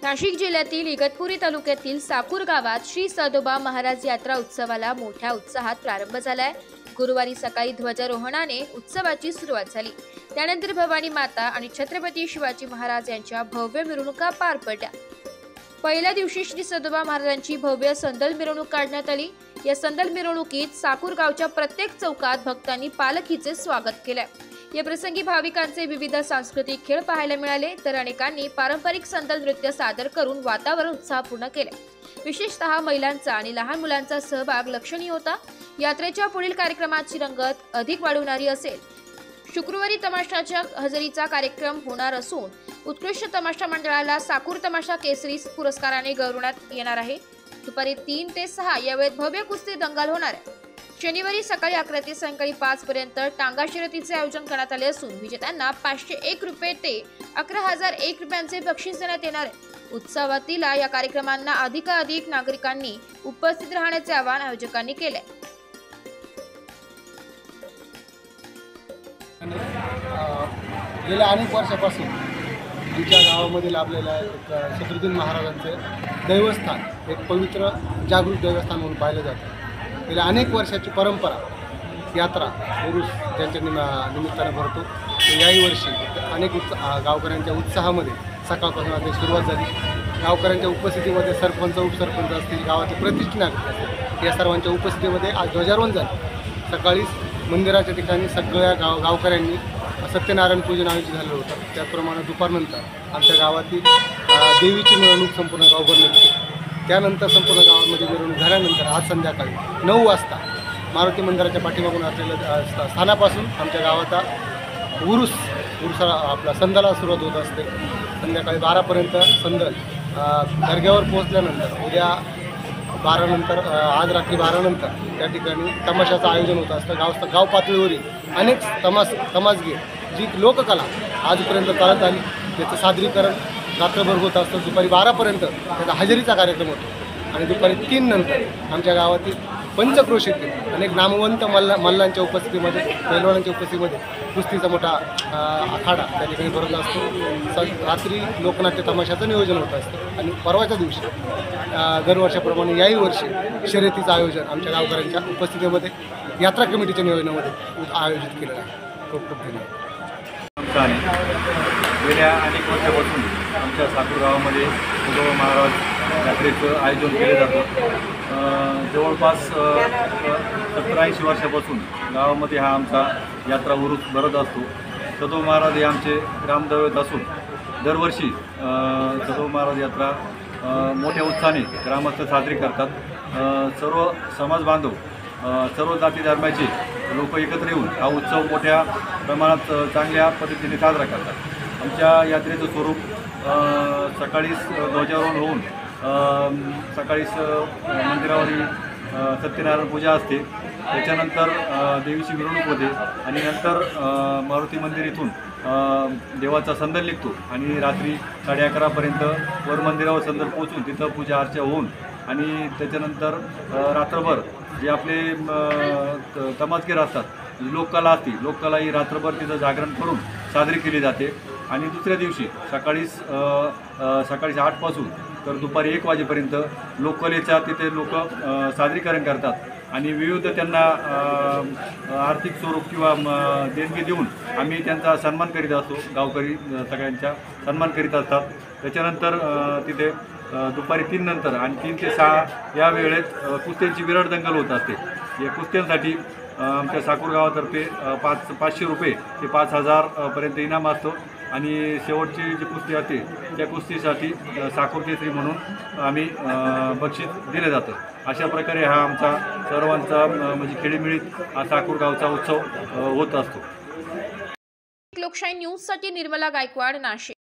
नाशिक जिल्ह्यातील इगतपुरी तालुक्यातील साकूर गावात श्री सदोबा महाराज यात्रा उत्सवाला मोठ्या उत्साहात प्रारंभ झालाय। गुरुवारी सकाळी ध्वजारोहणाने उत्सवाची सुरुवात झाली। त्यानंतर भवानी माता आणि छत्रपती शिवाजी महाराज यांच्या भव्य मिरवणुका पार पडल्या। पहिल्या दिवशी श्री सदोबा महाराजांची भव्य संदल मिरवणूक काढण्यात आली। या संदल मिरवणुकीत साकूर गावच्या प्रत्येक चौकात भक्तांनी पालखीचे स्वागत केले। या प्रसंगी भाविकांचे विविध सांस्कृतिक खेळ पाहायला मिळाले, तर अनेकांनी पारंपरिक संदल नृत्य सादर करून वातावरण उत्साहपूर्ण केले। विशेषतः महिलांचा आणि लहान मुलांचा सहभाग लक्षणीय होता। यात्रेच्या पुढील कार्यक्रमाची रंगत अधिक वाढवणारी असेल। शुक्रवारी तमाशाच्या हजेरीचा कार्यक्रम होणार असून उत्कृष्ट तमाशा मंडळाला साकूर तमाशा केसरी पुरस्काराने गौरवण्यात येणार आहे। दुपारी 3 ते 6 या वेळेत भव्य कुस्ती दंगल होणार आहे। शनिवारी सकाळी 11 ते सायंकाळी 5 पर्यंत टांगा शर्यतीचे आयोजन करण्यात आले असून विजेत्यांना 501 रुपये ते 11,001 रुपयांचे बक्षीस देण्यात येणार आहे। उत्सवातील या कार्यक्रमांना अधिकाधिक नागरिकांनी उपस्थित राहण्याचे आवाहन आयोजकांनी केले। गेल्या अनेक वर्षापासून आमच्या गावामध्ये लाभलेल्या एक शत्रुघ्न महाराजांचे दैवस्थान एक पवित्र जागृत दैवस्थान म्हणून पाहिलं जातं। गेल्या अनेक वर्षाची परंपरा यात्रा उरूस ज्यांच्या निमित्तानं भरतो, याही वर्षी अनेक गावकऱ्यांच्या उत्साहामध्ये सकाळपासून आता सुरुवात झाली। गावकऱ्यांच्या उपस्थितीमध्ये सरपंच उपसरपंच असतील, गावाचे प्रतिष्ठित नागरिक असतील, या सर्वांच्या उपस्थितीमध्ये आज ध्वजारोहण झालं। सकाळीच मंदिराच्या ठिकाणी सगळ्या गावकऱ्यांनी सत्यनारायण पूजन आयोजित झालं होतं। त्याचप्रमाणे दुपारनंतर आमच्या गावातील देवीची मिरवणूक संपूर्ण गावभर निघते। त्यानंतर संपूर्ण गावामध्ये मिरवणूक झाल्यानंतर आज संध्याकाळी 9 वाजता मारुती मंदिराच्या पाठीमागून असलेल्या स्थानापासून आमच्या गावाचा उरुसा आपला संदला सुरुवात होत असते। संध्याकाळी 12पर्यंत संदल दर्ग्यावर पोहोचल्यानंतर उद्या 12 नंतर आज रात्री 12 नंतर त्या ठिकाणी तमाशाचं आयोजन होत असतं। गाव पातळीवरील अनेक तमासगीर जी लोककला आजपर्यंत चालत आली त्याचं सादरीकरण रात्रभर होत असतं। दुपारी 12पर्यंत त्याचा हजेरीचा कार्यक्रम होतो आणि दुपारी 3 नंतर आमच्या गावातील पंचक्रोशीतील अनेक नामवंत मल्लांच्या उपस्थितीमध्ये, पैलवानांच्या उपस्थितीमध्ये कुस्तीचा मोठा आखाडा त्या ठिकाणी भरला असतो। रात्री लोकनाट्य तमाशाचं नियोजन होत असतं आणि परवाच्या दिवशी दरवर्षाप्रमाणे याही वर्षी शर्यतीचं आयोजन आमच्या गावकऱ्यांच्या उपस्थितीमध्ये यात्रा कमिटीच्या नियोजनामध्ये आयोजित केलेलं आहे। खूप खूप धन्यवाद। गेल्या अनेक वर्षापासून आमच्या साकूर गावामध्ये सदोबा महाराज यात्रेचं आयोजन केले जातं। जवळपास 70-80 वर्षापासून गावामध्ये हा आमचा यात्रा उरूस भरत असतो। सदोबा महाराज हे आमचे ग्रामदैवत असून दरवर्षी सदोबा महाराज यात्रा मोठ्या उत्साहाने ग्रामस्थ साजरी करतात। सर्व समाज बांधव, सर्व जाती धर्माचे लोक एकत्र येऊन हा उत्सव मोठ्या प्रमाणात चांगल्या पद्धतीने साजरा करतात। आमच्या यात्रेचं स्वरूप सकाळीच ध्वजारोहण होऊन सकाळीच मंदिरावरील सत्यनारायण पूजा असते। त्याच्यानंतर देवीची मिरवणूक होते आणि नंतर मारुती मंदिर इथून देवाचा संदल निघतो आणि रात्री 11:30पर्यंत वर मंदिरावर संदल पोचून तिथं पूजा अर्चा होऊन आणि त्याच्यानंतर रात्रभर जे आपले तमासगीर असतात, लोककला असते, लोककला ही रात्रभर तिथं जागरण करून साजरी केली जाते। आणि दुसऱ्या दिवशी सकाळी 8 पासून तर दुपारी 1 वाजेपर्यंत लोककलेचा तिथे लोक सादरीकरण करतात आणि विविध त्यांना आर्थिक स्वरूप किंवा देणगी देऊन आम्ही त्यांचा सन्मान करीत असतो। गावकरी सगळ्यांचा सन्मान करीत असतात। त्याच्यानंतर तिथे दुपारी 3 नंतर आणि 3 ते 6 या वेळेत कुस्त्यांची विराट दंगल होत असते। या कुस्त्यांसाठी आमच्या साकूर गावातर्फे 500 रुपये ते 5,000 पर्यंत इनाम असतो आणि शेवटची जी कुस्ती असते त्या कुस्तीसाठी साकूर केसरी म्हणून आम्ही बक्षीस दिले जातं। अशा प्रकारे हा आमचा सर्वांचा म्हणजे खेळीमेळीत हा साकूर गावचा उत्सव होत असतो। लोकशाही न्यूजसाठी निर्मला गायकवाड, नाशिक।